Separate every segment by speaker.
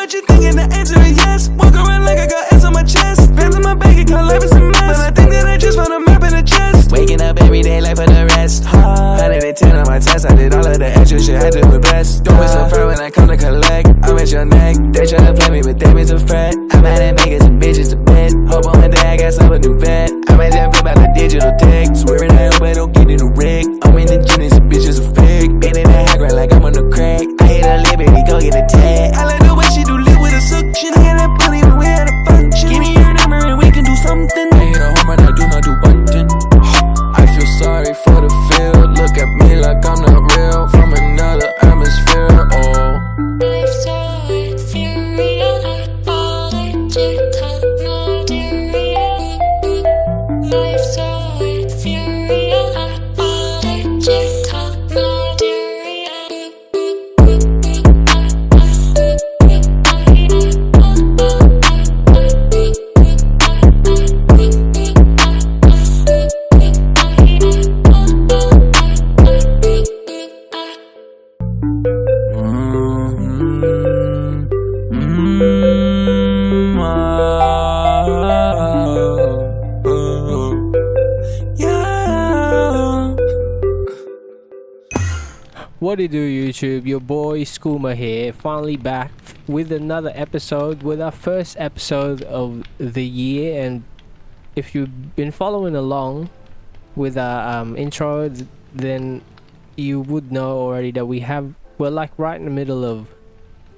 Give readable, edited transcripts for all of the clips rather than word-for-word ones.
Speaker 1: what you think and the answer is yes. Walk around like I got S on my chest. Bands in my bank account, life is a mess. But I think that I just found a map in the chest. Waking up every day, life for the rest. 110 on my test, I did all of the extra shit, had to do it best. Don't be so fair when I come to collect. I'm at your neck, they try to play me, but damn it's a fret. I'm mad at niggas and bitches to bed. Hope on one day I got something new vet. I'm at that flip out the digital tech. Swearing I hope I don't get in the rig. I'm in the gym and some bitches are fake. Been in that high ground like I'm on the crack. I hit a lip, baby, go get a tag. I like the way she do live with a suction. I got that money, but we had a function. Give me your number and we can do something. I hit a home run, I do not do bunting. I feel sorry for the field. Look at me like I'm not real. From another atmosphere, oh.
Speaker 2: Life so ethereal, apologetic, not real. Life so ethereal, apologetic, not real.
Speaker 3: What it do, YouTube? Your boy Skooma here, finally back with another episode, with our first episode of the year. And if you've been following along with our intro, then you would know already that we're like right in the middle of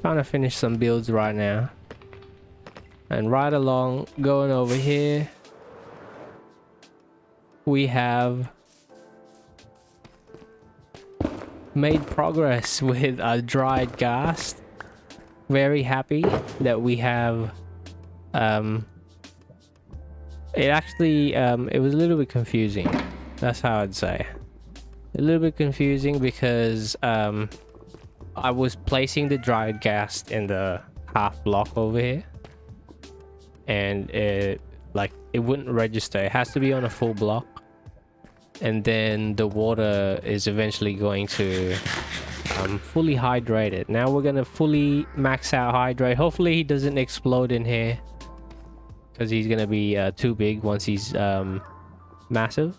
Speaker 3: trying to finish some builds right now. And right along, going over here, we have made progress with our dried gas. Very happy that we have it actually it was a little bit confusing, that's how I'd say. A little bit confusing because I was placing the dried gas in the half block over here, and it wouldn't register. It has to be on a full block, and then the water is eventually going to fully hydrate it. Now we're gonna fully max out hydrate. Hopefully he doesn't explode in here, because he's gonna be too big once he's massive.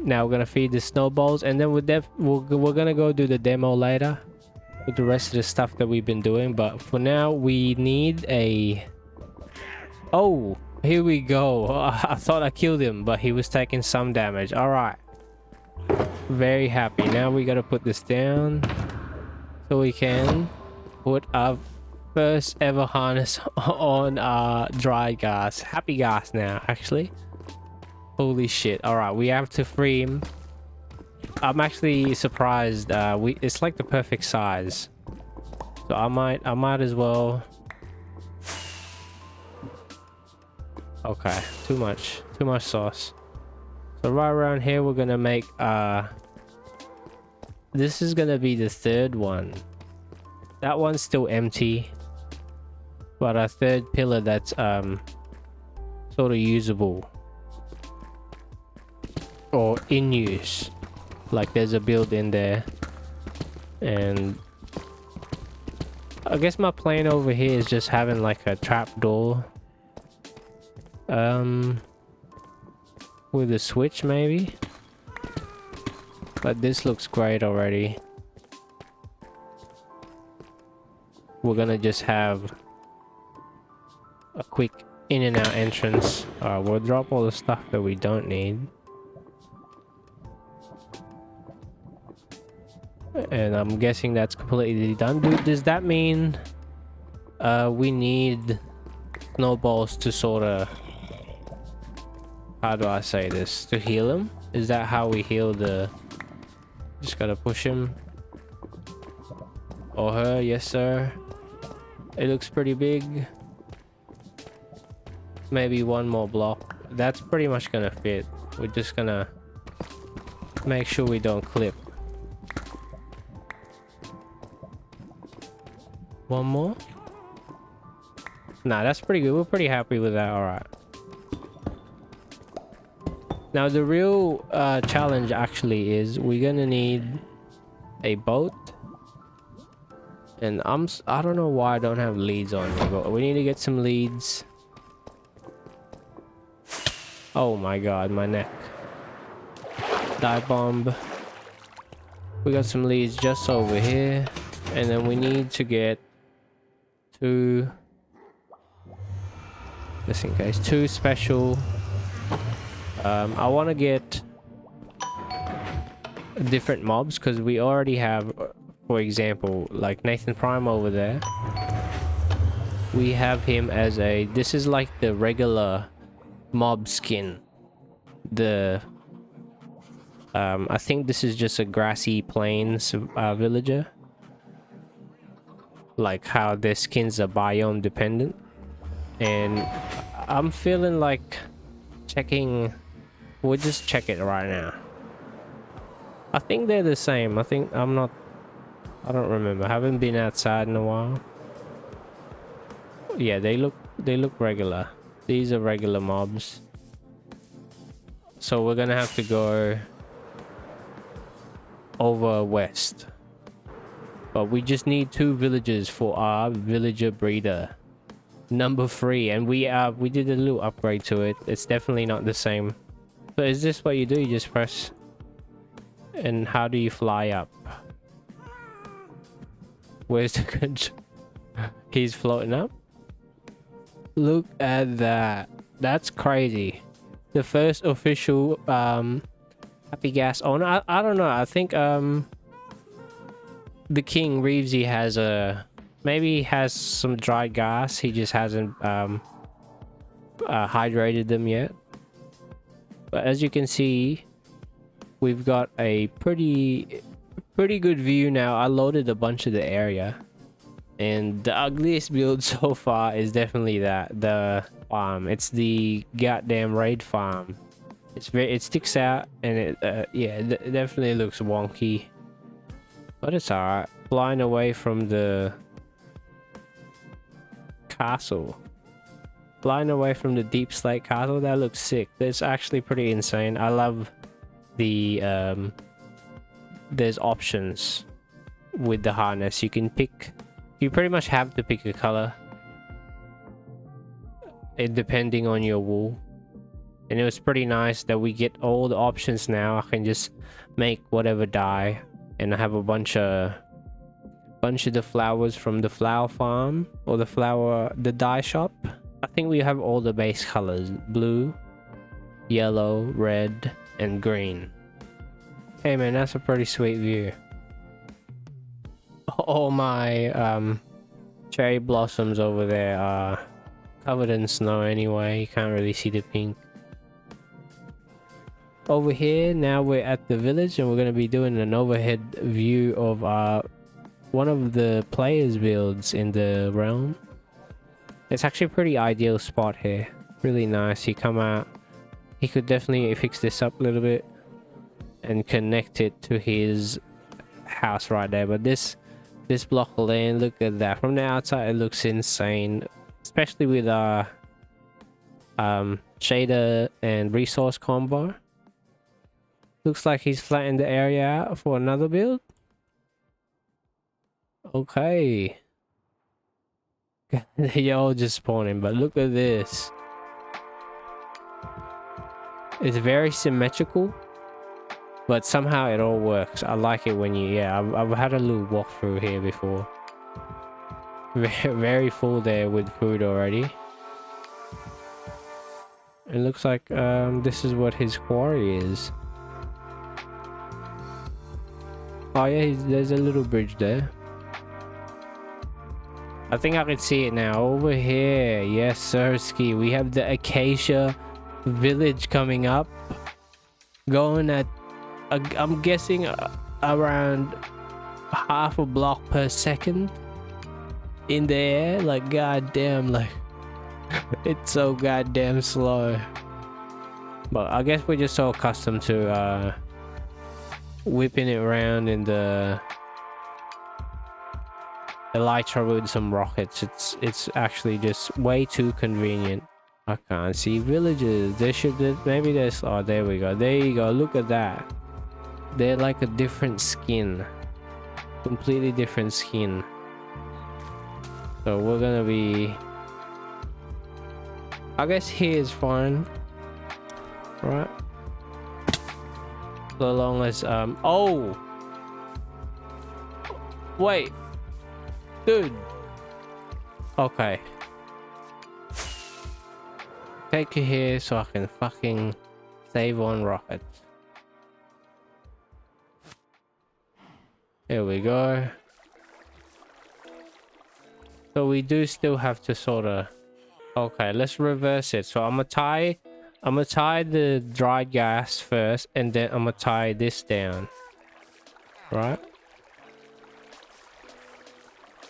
Speaker 3: Now we're gonna feed the snowballs, and then we're gonna go do the demo later with the rest of the stuff that we've been doing. But for now, we need a... Oh, here we go. I thought I killed him, but he was taking some damage. All right, very happy. Now we gotta put this down so we can put our first ever harness on our dry gas. Happy gas now, actually. Holy shit. All right, we have to free him. I'm actually surprised. It's like the perfect size, so I might as well. Okay, too much sauce. So right around here we're gonna make this is gonna be the third one. That one's still empty, but our third pillar that's sort of usable or in use, like there's a build in there. And I guess my plan over here is just having like a trap door with a switch maybe, but this looks great already. We're gonna just have a quick in and out entrance. We'll drop all the stuff that we don't need, and I'm guessing that's completely done. Does that mean we need snowballs to sort of, how do I say this, to heal him? Is that how we heal the... Just gotta push him or her? Yes sir. It looks pretty big. Maybe one more block. That's pretty much gonna fit. We're just gonna make sure we don't clip. One more. Nah, that's pretty good. We're pretty happy with that. All right. Now the real challenge actually is we're gonna need a boat And I don't know why I don't have leads on here, but we need to get some leads. Oh my god, my neck. Die bomb. We got some leads just over here, and then we need to get two, just in case, two special. I want to get different mobs because we already have, for example, like Nathan Prime over there. We have him as a, this is like the regular mob skin. The I think this is just a grassy plains villager, like how their skins are biome dependent. And I'm feeling like checking, we'll just check it right now. I think they're the same. I don't remember, I haven't been outside in a while. Yeah, they look regular. These are regular mobs, so we're gonna have to go over west, but we just need 2 villagers for our villager breeder number 3, and we did a little upgrade to it. It's definitely not the same. So is this what you do? You just press, and how do you fly up? Where's the control? He's floating up. Look at that, that's crazy. The first official Happy Gas owner. I don't know, I think the king Reevesy has a, maybe he has some dried gas, he just hasn't hydrated them yet. But as you can see, we've got a pretty good view now. I loaded a bunch of the area, and the ugliest build so far is definitely that, the it's the goddamn raid farm. It sticks out, and it yeah, it definitely looks wonky, but it's alright. Flying away from the castle, flying away from the deep slate castle, that looks sick. That's actually pretty insane. I love the there's options with the harness. You can pick, you pretty much have to pick a color depending on your wool. And it was pretty nice that we get all the options now. I can just make whatever dye, and I have a bunch of the flowers from the flower farm, or the dye shop. I think we have all the base colors: blue, yellow, red, and green. Hey man, that's a pretty sweet view. All my cherry blossoms over there are covered in snow anyway. You can't really see the pink. Over here, now we're at the village, and we're going to be doing an overhead view of one of the players' builds in the realm. It's actually a pretty ideal spot here. Really nice. You come out, he could definitely fix this up a little bit and connect it to his house right there. But this block of land, look at that. From the outside, it looks insane, especially with our shader and resource combo. Looks like he's flattened the area out for another build. Okay. They're all just spawning, but look at this. It's very symmetrical, but somehow it all works. I like it when you, yeah, I've had a little walk through here before. Very full there with food already. It looks like this is what his quarry is. Oh yeah, there's a little bridge there. I think I can see it now. Over here, yes sirski, we have the Acacia village coming up, going at I'm guessing around half a block per second in the air. Like goddamn, like it's so goddamn slow. But I guess we're just so accustomed to whipping it around in the elytra with some rockets. It's actually just way too convenient. I can't see villages. There should be, maybe there's, oh there we go, there you go, look at that. They're like a different skin, completely different skin. So we're gonna be, I guess here is fine, right? So long as oh wait, dude. Okay, take you here so I can fucking save on rockets. Here we go. So we do still have to sort of, okay, let's reverse it. So I'm gonna tie the dry gas first, and then I'm gonna tie this down, right?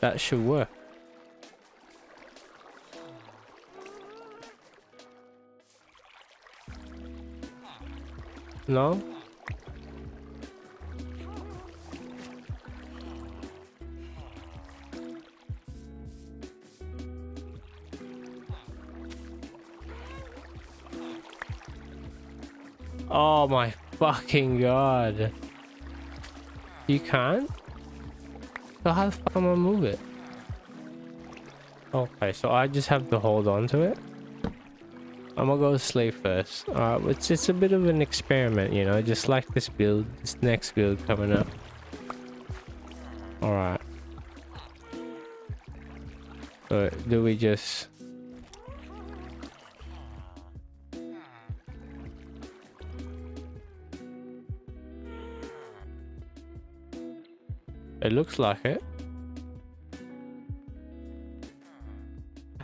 Speaker 3: That should work. No? Oh my fucking god. You can't? So how the fuck am I gonna move it? Okay, so I just have to hold on to it. I'm gonna go sleep first. It's a bit of an experiment, you know, just like this build, this next build coming up. Alright. So do we just... It looks like it.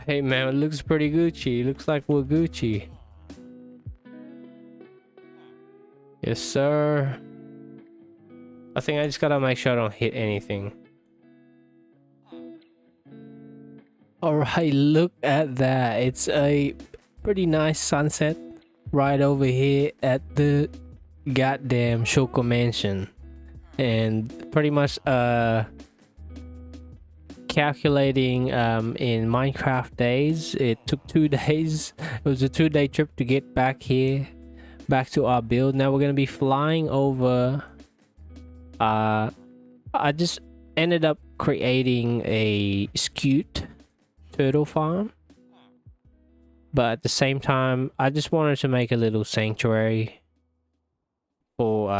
Speaker 3: Hey man, it looks pretty Gucci. It looks like we're Gucci. Yes, sir. I think I just gotta make sure I don't hit anything. Alright, look at that. It's a pretty nice sunset right over here at the goddamn Shoko Mansion. And pretty much calculating in Minecraft days, it took 2 days. It was a 2-day trip to get back here, back to our build. Now we're gonna be flying over. I just ended up creating a Scute turtle farm, but at the same time I just wanted to make a little sanctuary for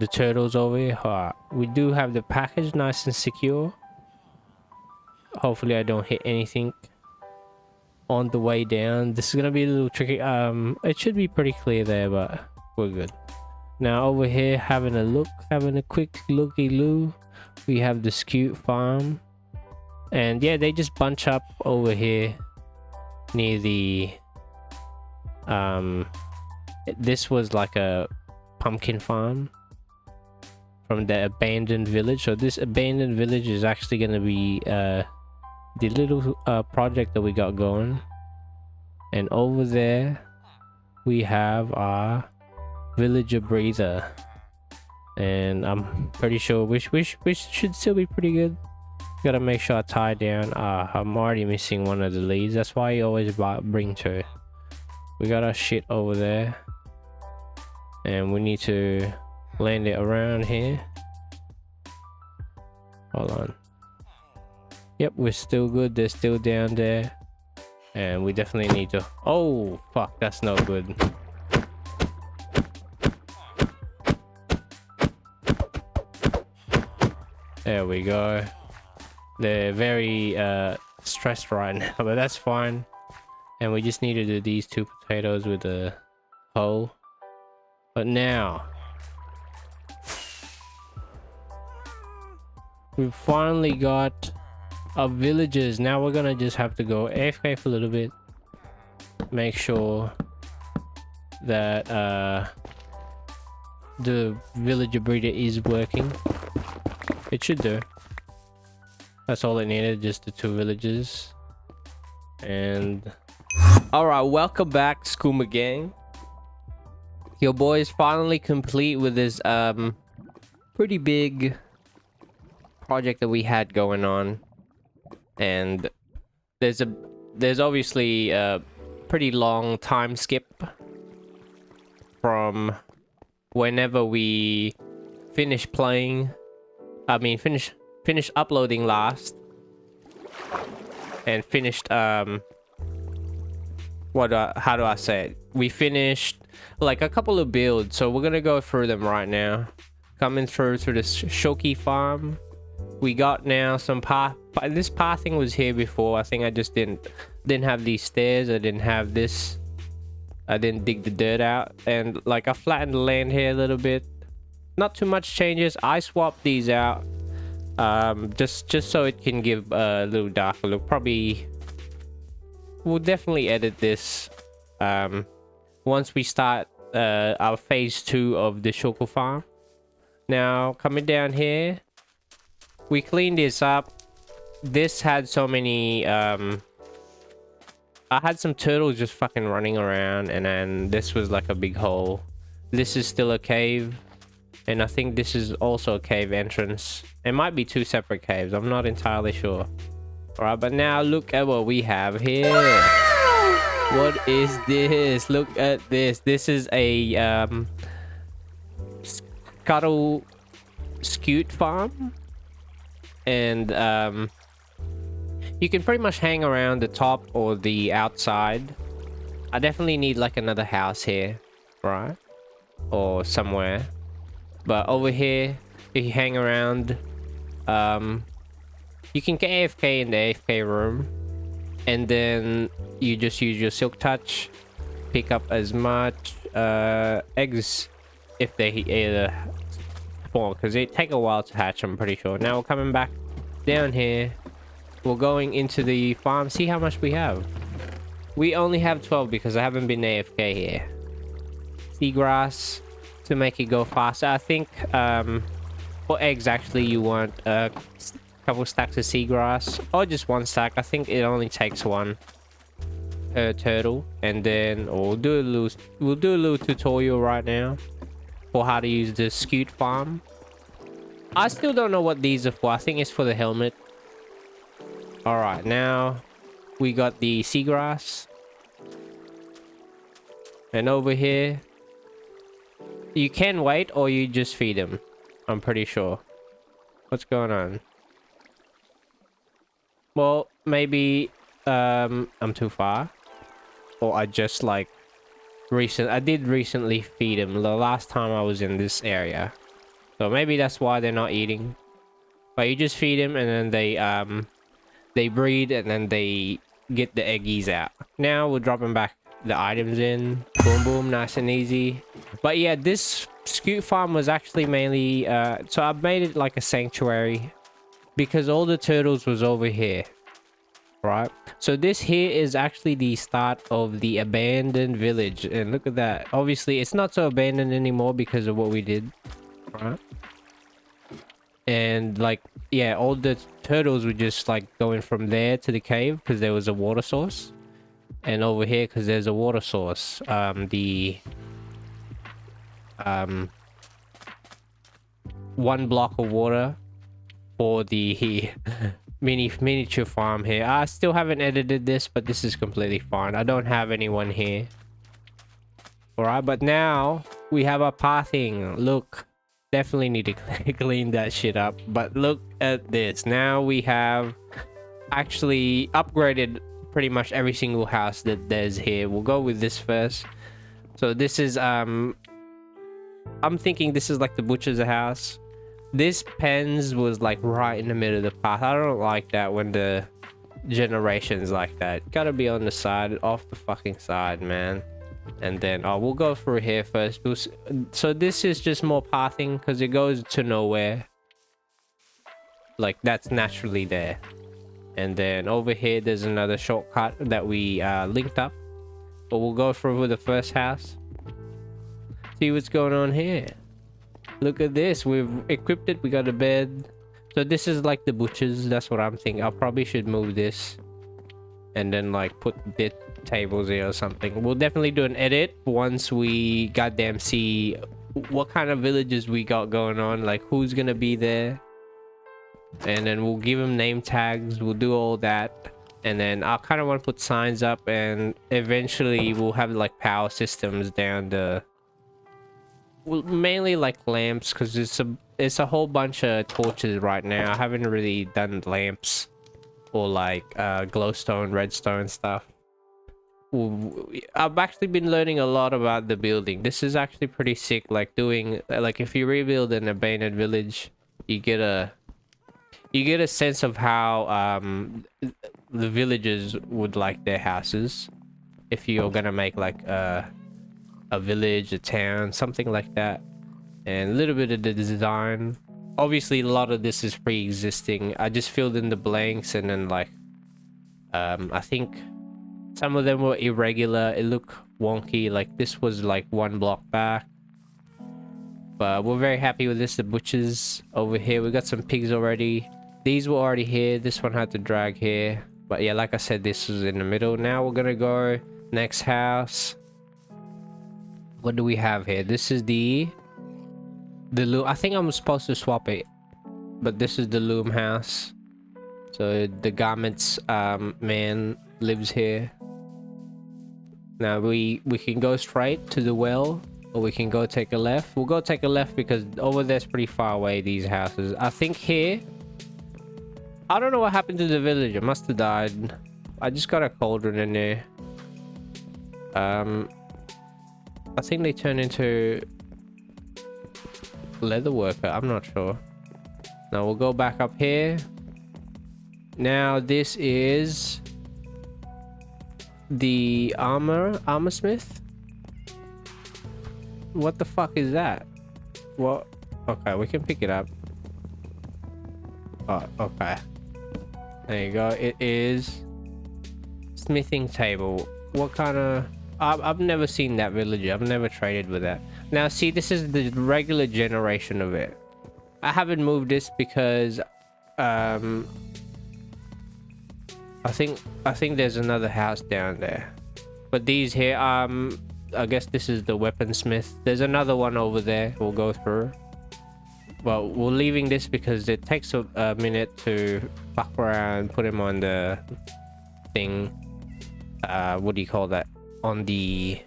Speaker 3: the turtles over here. We do have the package nice and secure. Hopefully I don't hit anything on the way down. This is gonna be a little tricky. It should be pretty clear there, but we're good. Now over here, having a quick looky-loo, we have the Scute farm. And yeah, they just bunch up over here near the this was like a pumpkin farm from the abandoned village. So this abandoned village is actually going to be the little project that we got going. And over there we have our villager breather, and I'm pretty sure which should still be pretty good. Gotta make sure I tie down. I'm already missing one of the leads. That's why you always bring 2. We got our shit over there, and we need to land it around here. Hold on. Yep, we're still good. They're still down there, and we definitely need to... Oh fuck, that's no good. There we go. They're very stressed right now, but that's fine. And we just need to do these 2 potatoes with a hoe. But now we've finally got our villagers. Now we're gonna just have to go AFK for a little bit, make sure that the villager breeder is working. It should do. That's all it needed, just the 2 villagers. And alright, welcome back, Skooma gang. Your boy is finally complete with this pretty big project that we had going on. And there's obviously a pretty long time skip from whenever we finish playing. I mean finish uploading last, and finished how do I say it? We finished like a couple of builds, so we're gonna go through them right now. Coming through to this Shoki farm, we got now some path. This pathing was here before. I think I just didn't have these stairs. I didn't have this. I didn't dig the dirt out, and like I flattened the land here a little bit. Not too much changes. I swapped these out just so it can give a little darker look. Probably we'll definitely edit this once we start our phase 2 of the Shoko farm. Now coming down here, we cleaned this up. This had so many I had some turtles just fucking running around, and then this was like a big hole. This is still a cave, and I think this is also a cave entrance. It might be 2 separate caves, I'm not entirely sure. All right, but now look at what we have here. What is this? Look at this. This is a Scute farm, and you can pretty much hang around the top or the outside. I definitely need like another house here, right, or somewhere. But over here, if you hang around, you can get AFK in the AFK room, and then you just use your silk touch, pick up as much eggs if they spawn, because they take a while to hatch, I'm pretty sure. Now we're coming back down here. We're going into the farm. See how much we have. We only have 12 because I haven't been AFK here. Seagrass to make it go faster. I think for eggs actually you want a couple stacks of seagrass, or just 1 stack. I think it only takes 1 per turtle. And then we'll do a little tutorial right now for how to use the Scute farm. I still don't know what these are for. I think it's for the helmet. All right, now we got the seagrass, and over here you can wait or you just feed them, I'm pretty sure. What's going on? Well, maybe I'm too far, or I just like I did recently feed them the last time I was in this area, so maybe that's why they're not eating. But you just feed them, and then they breed, and then they get the eggies out. Now we're dropping back the items in. Boom, boom, nice and easy. But yeah, this Scute farm was actually mainly... so I made it like a sanctuary because all the turtles was over here, right? So this here is actually the start of the abandoned village. And look at that. Obviously, it's not so abandoned anymore because of what we did, right? And like, yeah, all the turtles were just like going from there to the cave because there was a water source, and over here because there's a water source. The 1 block of water for the miniature farm here. I still haven't edited this, but this is completely fine. I don't have anyone here. All right, but now we have our pathing. Look. Definitely need to clean that shit up, but look at this. Now we have actually upgraded pretty much every single house that there's here. We'll go with this first. So this is I'm thinking this is like the butcher's house. This pens was like right in the middle of the path. I don't like that when the generations like that. Gotta be on the side, off the fucking side, man. And then we'll go through here first. So this is just more pathing because it goes to nowhere, like that's naturally there. And then over here there's another shortcut that we linked up, but we'll go through the first house, see what's going on here. Look at this, we've equipped it. We got a bed. So this is like the butcher's. That's what I'm thinking. I probably should move this and then like put the tables here or something. We'll definitely do an edit once we goddamn see what kind of villages we got going on, like who's gonna be there, and then we'll give them name tags. We'll do all that, and then I kind of want to put signs up, and eventually we'll have like power systems down the, well, mainly like lamps, because it's a whole bunch of torches right now. I haven't really done lamps or like glowstone, redstone stuff. I've actually been learning a lot about the building. This is actually pretty sick. Like doing like if you rebuild an abandoned village, you get a sense of how the villagers would like their houses. If you're gonna make like a village, a town, something like that, and a little bit of the design. Obviously, a lot of this is pre-existing. I just filled in the blanks, and then like I think some of them were irregular. It looked wonky. Like this was like one block back, but we're very happy with this. The butchers over here, we got some pigs already. These were already here. This one had to drag here, but yeah, like I said, this was in the middle. Now we're gonna go next house. What do we have here? This is the loom. I think I'm supposed to swap it, but this is the loom house. So the garments man lives here. Now we can go straight to the well, or we can go take a left. We'll go take a left because over there's pretty far away, these houses. I think here, I don't know what happened to the village. It must have died. I just got a cauldron in there. I think they turned into leather worker. I'm not sure. Now we'll go back up here. Now this is the armor smith. What the fuck is that? What? Okay, we can pick it up. Oh, okay. There you go. It is smithing table. What kind of... I've never seen that villager. I've never traded with that. Now see, this is the regular generation of it. I haven't moved this because I think there's another house down there. But these here, I guess this is the weaponsmith. There's another one over there we'll go through. Well, we're leaving this because it takes a minute to fuck around, put him on the thing. What do you call that? On the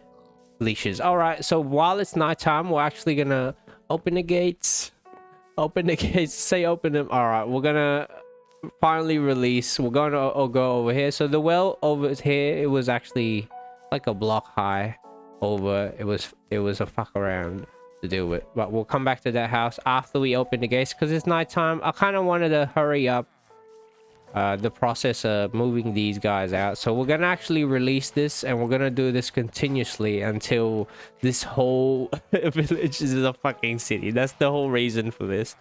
Speaker 3: leashes. All right, so while it's nighttime, we're actually gonna open the gates. Open the gates. Say open them. All right, we're gonna finally release. We're gonna go over here. So the well over here, it was actually like a block high over. It was a fuck around to deal with, but we'll come back to that house after we open the gates because it's nighttime. I kind of wanted to hurry up the process of moving these guys out. So we're gonna actually release this, and we're gonna do this continuously until this whole village is a fucking city. That's the whole reason for this.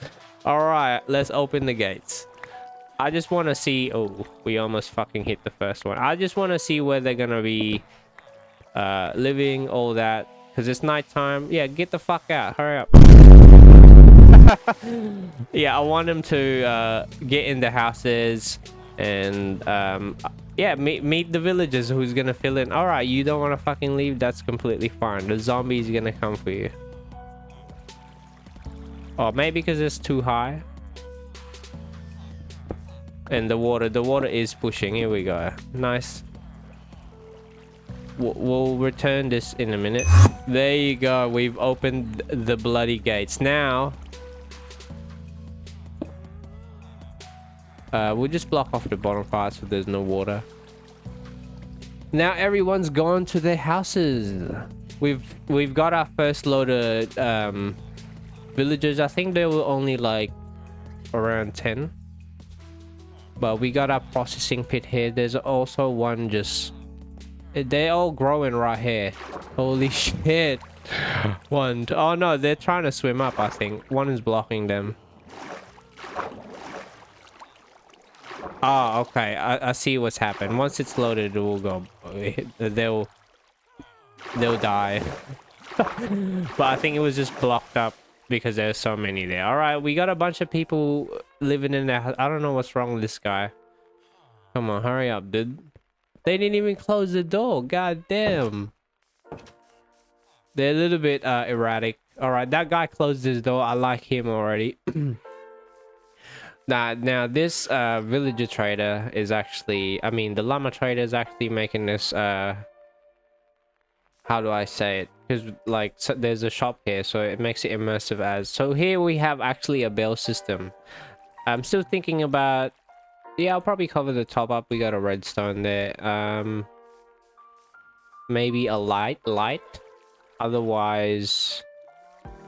Speaker 3: All right, let's open the gates. I just want to see... Oh, we almost fucking hit the first one. I just want to see where they're gonna be living, all that, because it's nighttime. Yeah, get the fuck out. Hurry up. Yeah, I want them to get in the houses and yeah, meet the villagers who's gonna fill in. All right, you don't want to fucking leave, that's completely fine. The zombie's gonna come for you. Oh, maybe because it's too high. And the water is pushing. Here we go. Nice. We'll return this in a minute. There you go. We've opened the bloody gates. Now we'll just block off the bottom part so there's no water. Now everyone's gone to their houses. We've got our first load of villagers. I think there were only like around 10. But we got our processing pit here. There's also one just... They're all growing right here. Holy shit. One... Oh no, they're trying to swim up, I think. One is blocking them. Oh, okay. I see what's happened. Once it's loaded, it will go... They'll die. But I think it was just blocked up because there's so many there. All right, we got a bunch of people living in there. I don't know what's wrong with this guy. Come on, hurry up, dude. They didn't even close the door. God damn. They're a little bit erratic. All right, that guy closed his door. I like him already. Now this villager trader is actually... I mean, the llama trader is actually making this... how do I say it? Because like so there's a shop here, so it makes it immersive as... So here we have actually a bell system. I'm still thinking about Yeah, I'll probably cover the top up. We got a redstone there. Maybe a light. Otherwise,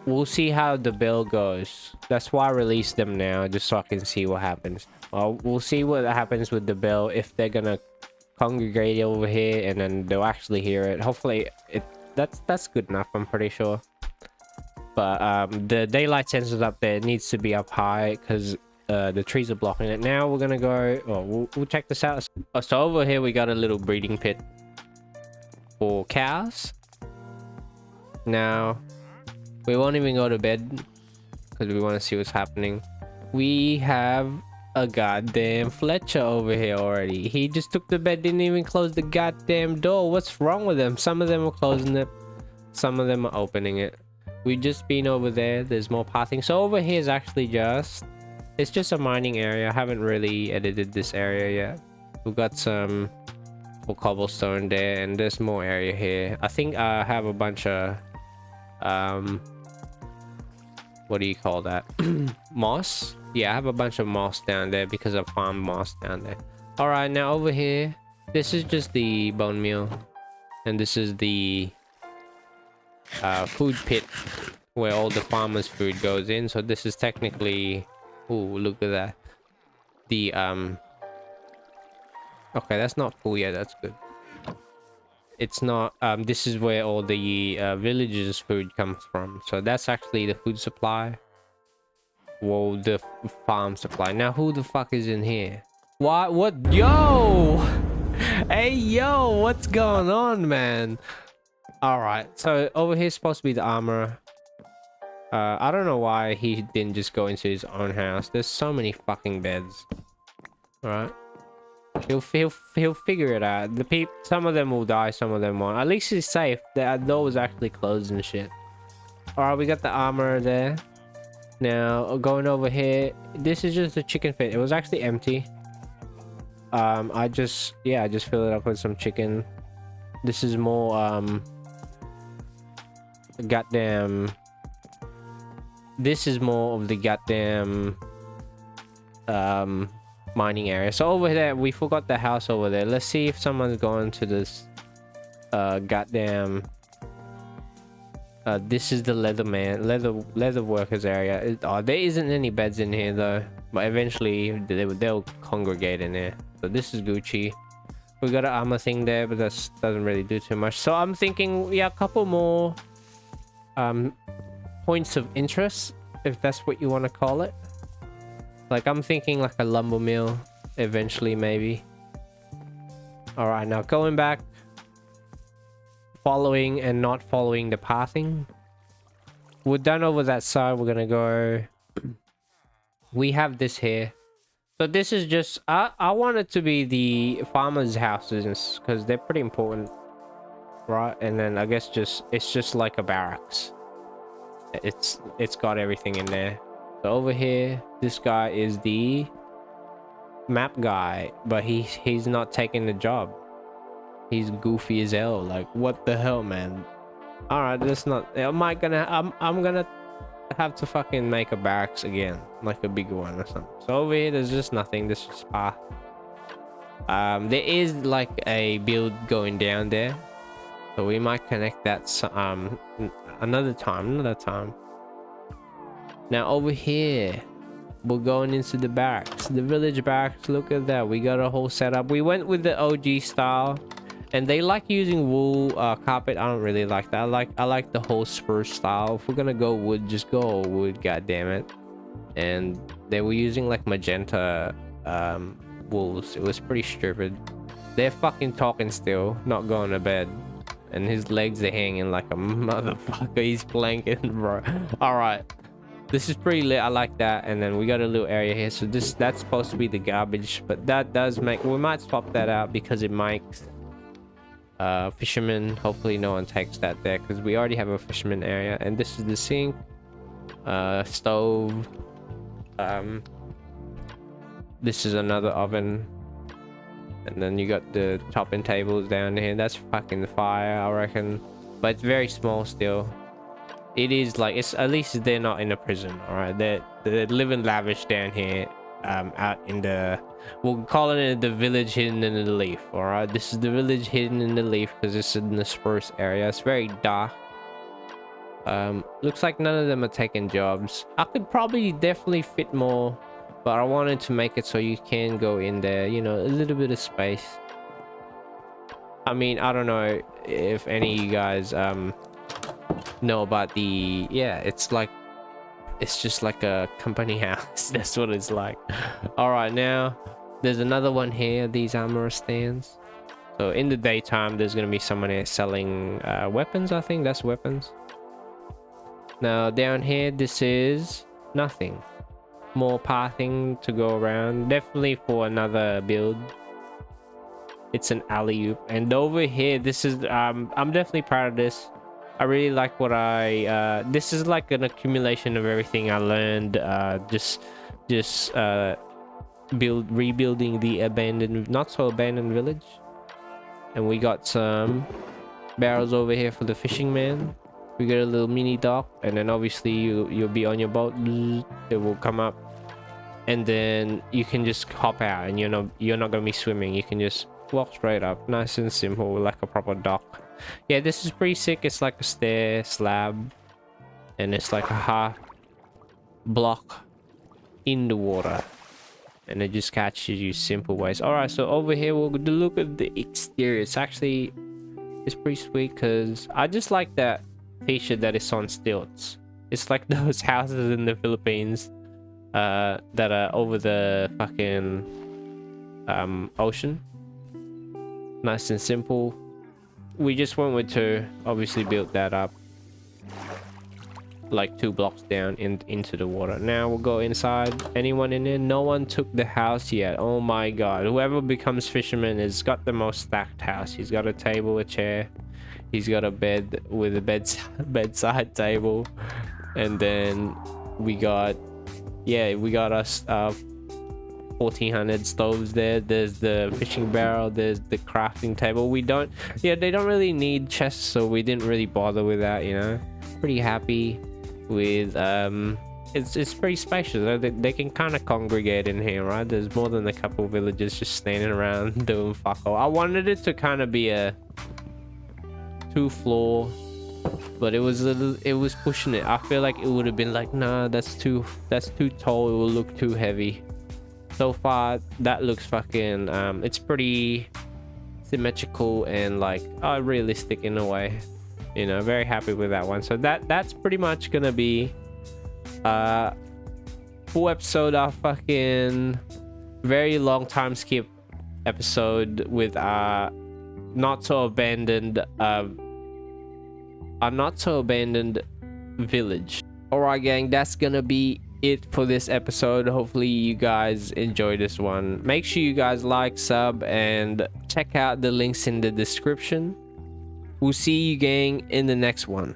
Speaker 3: we'll see how the build goes. That's why I released them now, just so I can see what happens. Well, we'll see what happens with the build, if they're gonna congregate over here and then they'll actually hear it. Hopefully, that's good enough. I'm pretty sure. But the daylight sensors up there needs to be up high because the trees are blocking it. Now we're gonna go. Oh, we'll check this out. So over here we got a little breeding pit for cows. Now we won't even go to bed because we want to see what's happening. We have a goddamn Fletcher over here already. He just took the bed, didn't even close the goddamn door. What's wrong with them? Some of them are closing it, some of them are opening it. We've just been over there. There's more pathing. So over here is actually it's just a mining area. I haven't really edited this area yet. We've got some cobblestone there, and there's more area here. I think I have a bunch of what do you call that? Moss. Yeah, I have a bunch of moss down there because I farmed moss down there. All right, now over here, this is just the bone meal, and this is the food pit where all the farmers' food goes in. So this is technically, oh, look at that. The okay, that's not full yet. That's good. It's not. This is where all the villagers' food comes from. So that's actually the food supply. Whoa, the farm supply. Now who the fuck is in here? What? Yo! Hey, yo! What's going on, man? All right. So over here is supposed to be the armorer. I don't know why he didn't just go into his own house. There's so many fucking beds. All right. He'll figure it out. Some of them will die, some of them won't. At least he's safe. The door was actually closed and shit. All right, we got the armor there. Now going over here, this is just a chicken pit. It was actually empty. I just filled it up with some chicken. This is more goddamn. This is more of the goddamn mining area. So over there, we forgot the house over there. Let's see if someone's going to this goddamn this is the leather workers area. There isn't any beds in here though, but eventually they'll congregate in there. So this is Gucci. We got an armor thing there, but that doesn't really do too much. So I'm thinking, yeah, a couple more points of interest, if that's what you want to call it. Like, I'm thinking like a lumber mill eventually, maybe. All right, now going back, following and not following the pathing. We're done over that side. We're gonna go. We have this here. So this is just I want it to be the farmers' houses because they're pretty important, right? And then I guess it's just like a barracks. It's got everything in there. So over here, this guy is the map guy, but he's not taking the job. He's goofy as hell. Like, what the hell, man? All right, that's not. I'm gonna have to fucking make a barracks again, like a bigger one or something. So over here, there's just nothing. This is spa. There is like a build going down there, so we might connect that another time. Now over here, we're going into the barracks, the village barracks. Look at that, we got a whole setup. We went with the OG style, and they like using wool carpet. I don't really like that. I like the whole spruce style. If we're gonna go wood, just go wood, god damn it. And they were using like magenta wools. It was pretty stupid. They're fucking talking still, not going to bed, and his legs are hanging like a motherfucker. He's planking, bro. All right, this is pretty lit. I like that. And then we got a little area here. So that's supposed to be the garbage, but that does make, we might swap that out because it makes fisherman. Hopefully no one takes that there because we already have a fisherman area. And this is the sink, stove. This is another oven. And then you got the chopping tables down here. That's fucking fire, I reckon. But it's very small still. It is like, it's at least they're not in a prison. All right, they're living lavish down here. out in the, we'll call it the village hidden in the leaf. All right, this is the village hidden in the leaf because it's in the spruce area. It's very dark. Looks like none of them are taking jobs. I could probably definitely fit more, but I wanted to make it so you can go in there, you know, a little bit of space. I mean, I don't know if any of you guys know about the, yeah, it's just like a company house. That's what it's like. All right, now there's another one here, these armor stands. So in the daytime there's gonna be someone here selling weapons. I think that's weapons. Now down here, this is nothing. More pathing to go around, definitely for another build. It's an alley-oop. And over here, this is I'm definitely proud of this. I really like what I this is like an accumulation of everything I learned, just rebuilding the abandoned, not so abandoned village. And we got some barrels over here for the fishing man. We got a little mini dock, and then obviously you'll be on your boat. It will come up, and then you can just hop out, and you're not gonna be swimming. You can just walk straight up, nice and simple, like a proper dock. Yeah, this is pretty sick. It's like a stair slab, and it's like a half block in the water, and it just catches you simple ways. All right, so over here we'll look at the exterior. It's pretty sweet because I just like that t-shirt that is on stilts. It's like those houses in the Philippines that are over the fucking ocean. Nice and simple. We just went with two, obviously built that up like 2 blocks down into the water. Now we'll go inside. Anyone in there? No one took the house yet. Oh my god, whoever becomes fisherman has got the most stacked house. He's got a table, a chair, he's got a bed with a bedside table, and then we got us 1400 stoves there. There's the fishing barrel, there's the crafting table. They don't really need chests, so we didn't really bother with that, you know. Pretty happy with it's pretty spacious. They can kind of congregate in here, right? There's more than a couple villagers just standing around doing fuck all. I wanted it to kind of be a 2-floor, but it was pushing it. I feel like it would have been like, nah, that's too tall, it will look too heavy. So far that looks fucking it's pretty symmetrical and like realistic in a way, you know. Very happy with that one. So that's pretty much gonna be full episode of fucking very long time skip episode with not so abandoned village. All right gang, that's gonna be it for this episode. Hopefully you guys enjoy this one. Make sure you guys like, sub, and check out the links in the description. We'll see you gang in the next one.